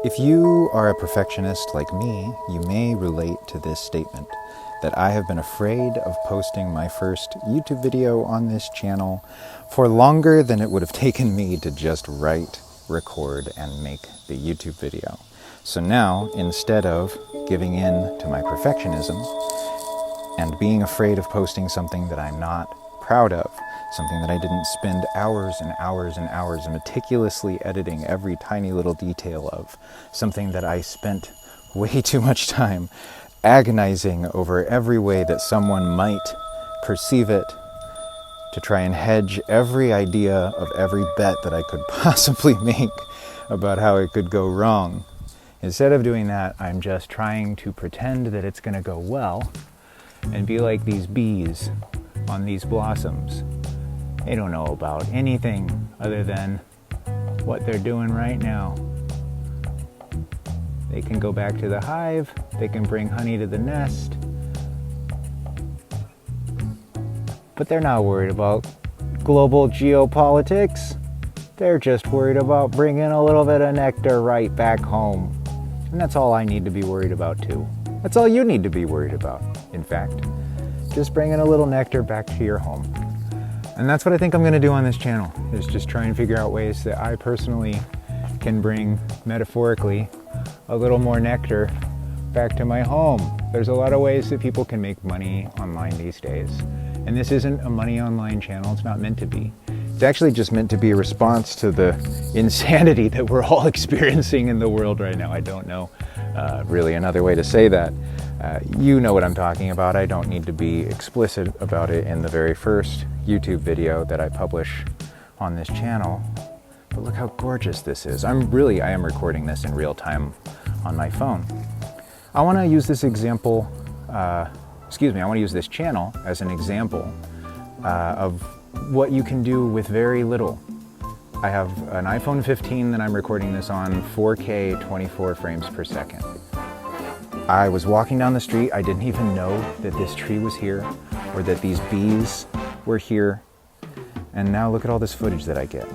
If you are a perfectionist like me, you may relate to this statement, that I have been afraid of posting my first YouTube video on this channel for longer than it would have taken me to just write, record, and make the YouTube video. So now, instead of giving in to my perfectionism and being afraid of posting something that I'm not proud of, something that I didn't spend hours and hours and hours meticulously editing every tiny little detail of, something that I spent way too much time agonizing over every way that someone might perceive it, to try and hedge every idea of every bet that I could possibly make about how it could go wrong. Instead of doing that, I'm just trying to pretend that it's going to go well and be like these bees on these blossoms. They don't know about anything other than what they're doing right now. They can go back to the hive, they can bring honey to the nest, but they're not worried about global geopolitics. They're just worried about bringing a little bit of nectar right back home. And that's all I need to be worried about too. That's all you need to be worried about, in fact. Just bringing a little nectar back to your home. And that's what I think I'm going to do on this channel, is just try and figure out ways that I personally can bring, metaphorically, a little more nectar back to my home. There's a lot of ways that people can make money online these days. And this isn't a money online channel, it's not meant to be. It's actually just meant to be a response to the insanity that we're all experiencing in the world right now. I don't know really another way to say that. You know what I'm talking about. I don't need to be explicit about it in the very first YouTube video that I publish on this channel. But look how gorgeous this is. I am recording this in real time on my phone. I want to use this example, I want to use this channel as an example of what you can do with very little. I have an iPhone 15 that I'm recording this on, 4K, 24 frames per second. I was walking down the street, I didn't even know that this tree was here, or that these bees were here, and now look at all this footage that I get.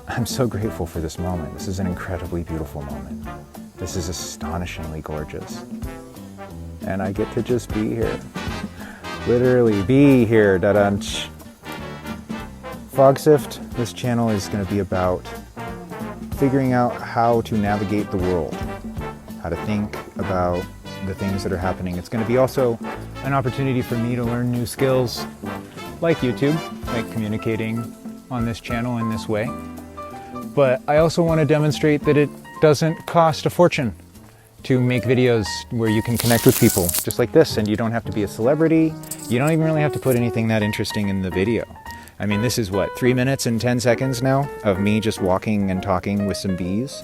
I'm so grateful for this moment. This is an incredibly beautiful moment. This is astonishingly gorgeous. And I get to just be here. Literally be here, da-dunch. FogSift, this channel is going to be about figuring out how to navigate the world, how to think about the things that are happening. It's going to be also an opportunity for me to learn new skills like YouTube, like communicating on this channel in this way. But I also want to demonstrate that it doesn't cost a fortune to make videos where you can connect with people just like this, and you don't have to be a celebrity. You don't even really have to put anything that interesting in the video. I mean, this is what, 3 minutes and 10 seconds now of me just walking and talking with some bees.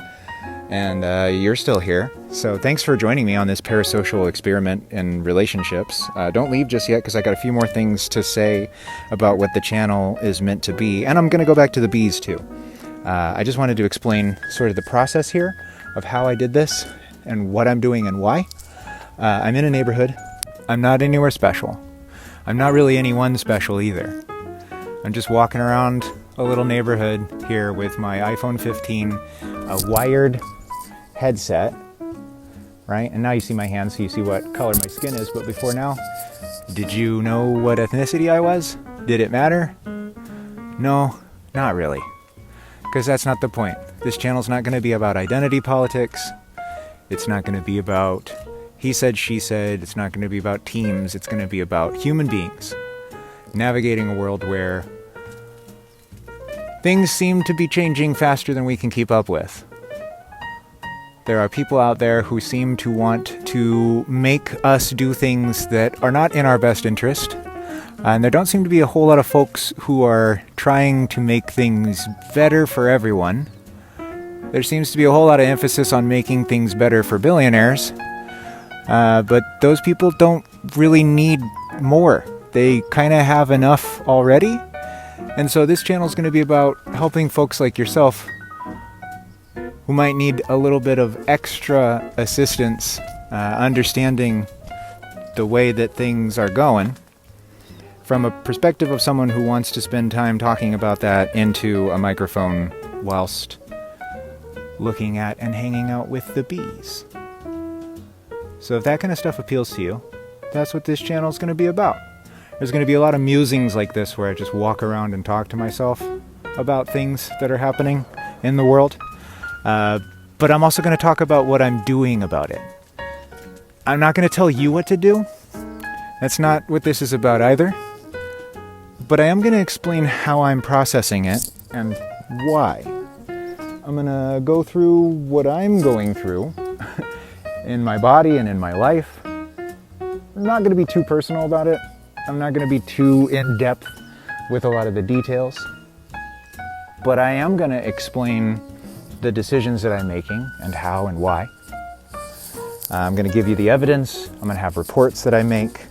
And you're still here. So thanks for joining me on this parasocial experiment in relationships. Don't leave just yet, because I got a few more things to say about what the channel is meant to be. And I'm going to go back to the bees too. I just wanted to explain sort of the process here of how I did this and what I'm doing and why. I'm in a neighborhood. I'm not anywhere special. I'm not really anyone special either. I'm just walking around a little neighborhood here with my iPhone 15, a wired headset, right? And now you see my hands, so you see what color my skin is. But before now, did you know what ethnicity I was? Did it matter? No, not really. Because that's not the point. This channel's not going to be about identity politics. It's not going to be about he said, she said. It's not going to be about teams. It's going to be about human beings navigating a world where things seem to be changing faster than we can keep up with. There are people out there who seem to want to make us do things that are not in our best interest. And there don't seem to be a whole lot of folks who are trying to make things better for everyone. There seems to be a whole lot of emphasis on making things better for billionaires. But those people don't really need more. They kind of have enough already. And so this channel is going to be about helping folks like yourself who might need a little bit of extra assistance understanding the way that things are going from a perspective of someone who wants to spend time talking about that into a microphone whilst looking at and hanging out with the bees. So if that kind of stuff appeals to you, that's what this channel is going to be about. There's going to be a lot of musings like this where I just walk around and talk to myself about things that are happening in the world. But I'm also going to talk about what I'm doing about it. I'm not going to tell you what to do. That's not what this is about either. But I am going to explain how I'm processing it and why. I'm going to go through what I'm going through in my body and in my life. I'm not going to be too personal about it. I'm not going to be too in-depth with a lot of the details. But I am going to explain the decisions that I'm making and how and why. I'm going to give you the evidence. I'm going to have reports that I make.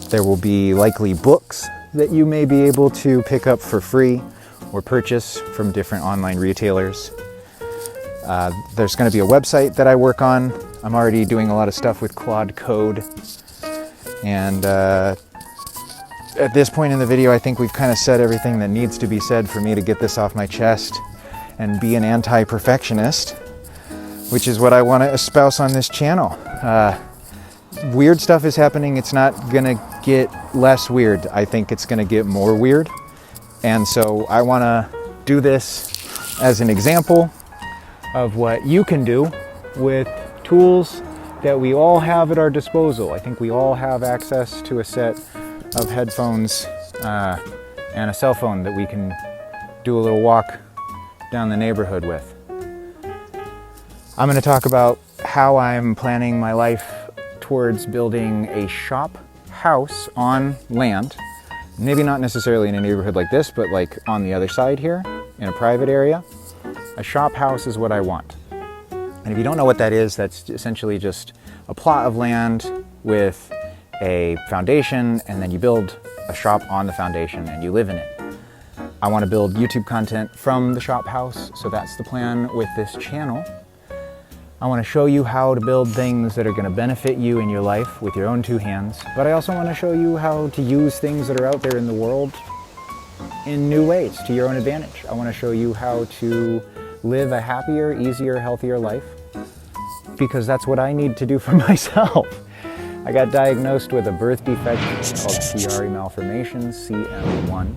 There will be likely books that you may be able to pick up for free or purchase from different online retailers. There's going to be a website that I work on. I'm already doing a lot of stuff with 𝗤𝗨𝗘𝗨𝗘. And at this point in the video, I think we've kind of said everything that needs to be said for me to get this off my chest and be an anti-perfectionist, which is what I want to espouse on this channel. Weird stuff is happening. It's not gonna get less weird. I think it's gonna get more weird. And so I want to do this as an example of what you can do with tools that we all have at our disposal. I think we all have access to a set of headphones and a cell phone that we can do a little walk down the neighborhood with. I'm going to talk about how I'm planning my life towards building a shop house on land. Maybe not necessarily in a neighborhood like this, but like on the other side here, in a private area. A shop house is what I want. And if you don't know what that is, that's essentially just a plot of land with a foundation, and then you build a shop on the foundation and you live in it. I want to build YouTube content from the shop house, so that's the plan with this channel. I want to show you how to build things that are going to benefit you in your life with your own two hands, but I also want to show you how to use things that are out there in the world in new ways to your own advantage. I want to show you how to live a happier, easier, healthier life, because that's what I need to do for myself. I got diagnosed with a birth defect called Chiari malformation, CM1,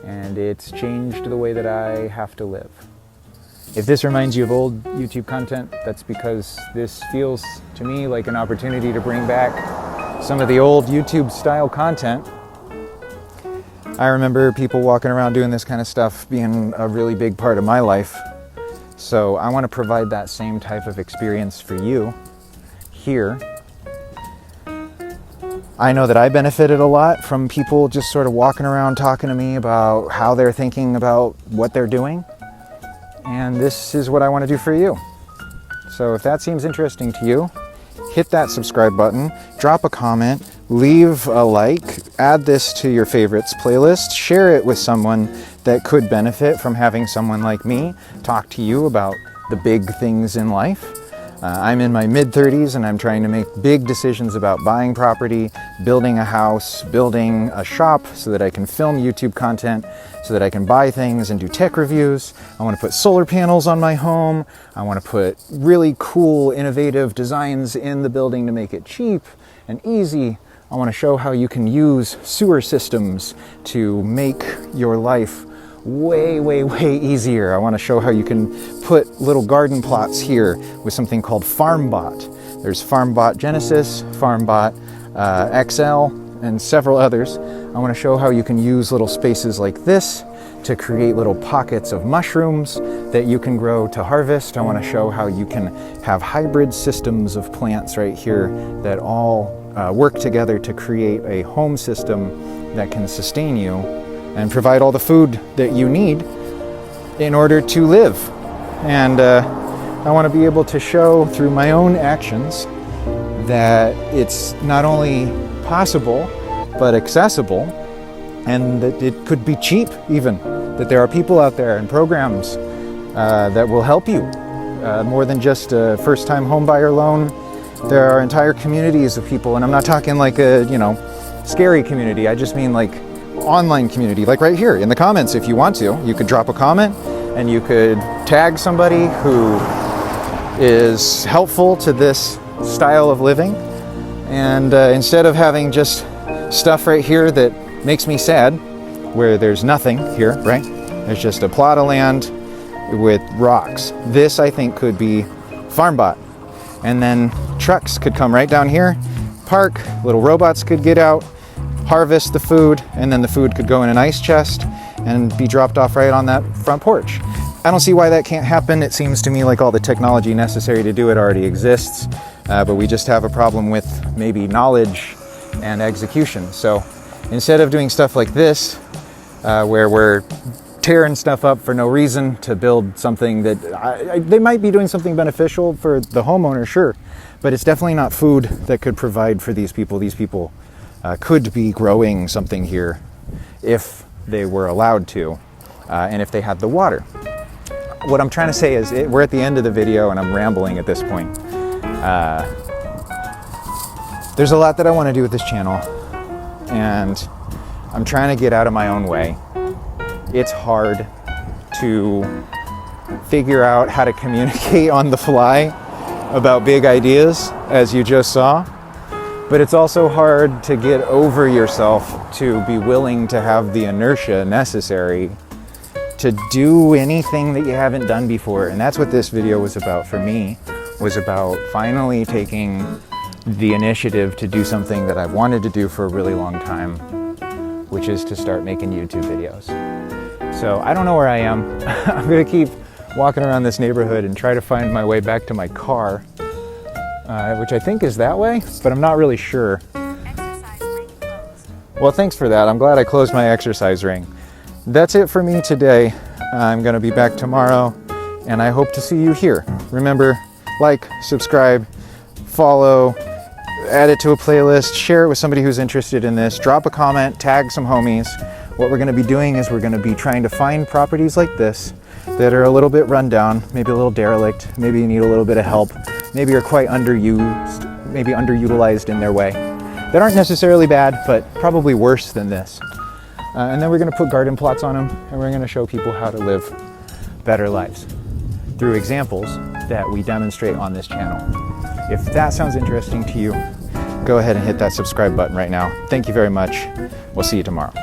and it's changed the way that I have to live. If this reminds you of old YouTube content, that's because this feels to me like an opportunity to bring back some of the old YouTube style content. I remember people walking around doing this kind of stuff being a really big part of my life. So I want to provide that same type of experience for you here. I know that I benefited a lot from people just sort of walking around talking to me about how they're thinking about what they're doing. And this is what I want to do for you. So if that seems interesting to you, hit that subscribe button, drop a comment, leave a like, add this to your favorites playlist, share it with someone that could benefit from having someone like me talk to you about the big things in life. I'm in my mid-30s and I'm trying to make big decisions about buying property, building a house, building a shop so that I can film YouTube content, so that I can buy things and do tech reviews. I want to put solar panels on my home. I want to put really cool, innovative designs in the building to make it cheap and easy. I want to show how you can use sewer systems to make your life way, way, way easier. I want to show how you can put little garden plots here with something called FarmBot. There's FarmBot Genesis, FarmBot XL, and several others. I want to show how you can use little spaces like this to create little pockets of mushrooms that you can grow to harvest. I want to show how you can have hybrid systems of plants right here that all work together to create a home system that can sustain you and provide all the food that you need in order to live. And I want to be able to show through my own actions that it's not only possible, but accessible, and that it could be cheap even, that there are people out there and programs that will help you. More than just a first-time homebuyer loan, there are entire communities of people, and I'm not talking like a, scary community. I just mean like online community, like right here in the comments. If you want to, you could drop a comment, and you could tag somebody who is helpful to this style of living. And instead of having just stuff right here that makes me sad, where there's nothing here, right? There's just a plot of land with rocks. This, I think, could be farm bought. And then trucks could come right down here, park, little robots could get out, harvest the food, and then the food could go in an ice chest and be dropped off right on that front porch. I don't see why that can't happen. It seems to me like all the technology necessary to do it already exists, but we just have a problem with maybe knowledge and execution. So instead of doing stuff like this, where we're tearing stuff up for no reason to build something that they might be doing something beneficial for the homeowner, sure, but it's definitely not food that could provide for these people. These people could be growing something here if they were allowed to, and if they had the water. What I'm trying to say is we're at the end of the video and I'm rambling at this point. There's a lot that I want to do with this channel, and I'm trying to get out of my own way. It's hard to figure out how to communicate on the fly about big ideas, as you just saw. But it's also hard to get over yourself to be willing to have the inertia necessary to do anything that you haven't done before. And that's what this video was about for me, was about finally taking the initiative to do something that I've wanted to do for a really long time, which is to start making YouTube videos. So I don't know where I am. I'm gonna keep walking around this neighborhood and try to find my way back to my car, which I think is that way, but I'm not really sure. Exercise ring closed. Well, thanks for that. I'm glad I closed my exercise ring. That's it for me today. I'm gonna be back tomorrow, and I hope to see you here. Remember, like, subscribe, follow, add it to a playlist, share it with somebody who's interested in this, drop a comment, tag some homies. What we're gonna be doing is we're gonna be trying to find properties like this that are a little bit run down, maybe a little derelict, maybe you need a little bit of help, maybe are quite underused, maybe underutilized in their way, that aren't necessarily bad, but probably worse than this. And then we're gonna put garden plots on them, and we're gonna show people how to live better lives through examples that we demonstrate on this channel. If that sounds interesting to you, go ahead and hit that subscribe button right now. Thank you very much. We'll see you tomorrow.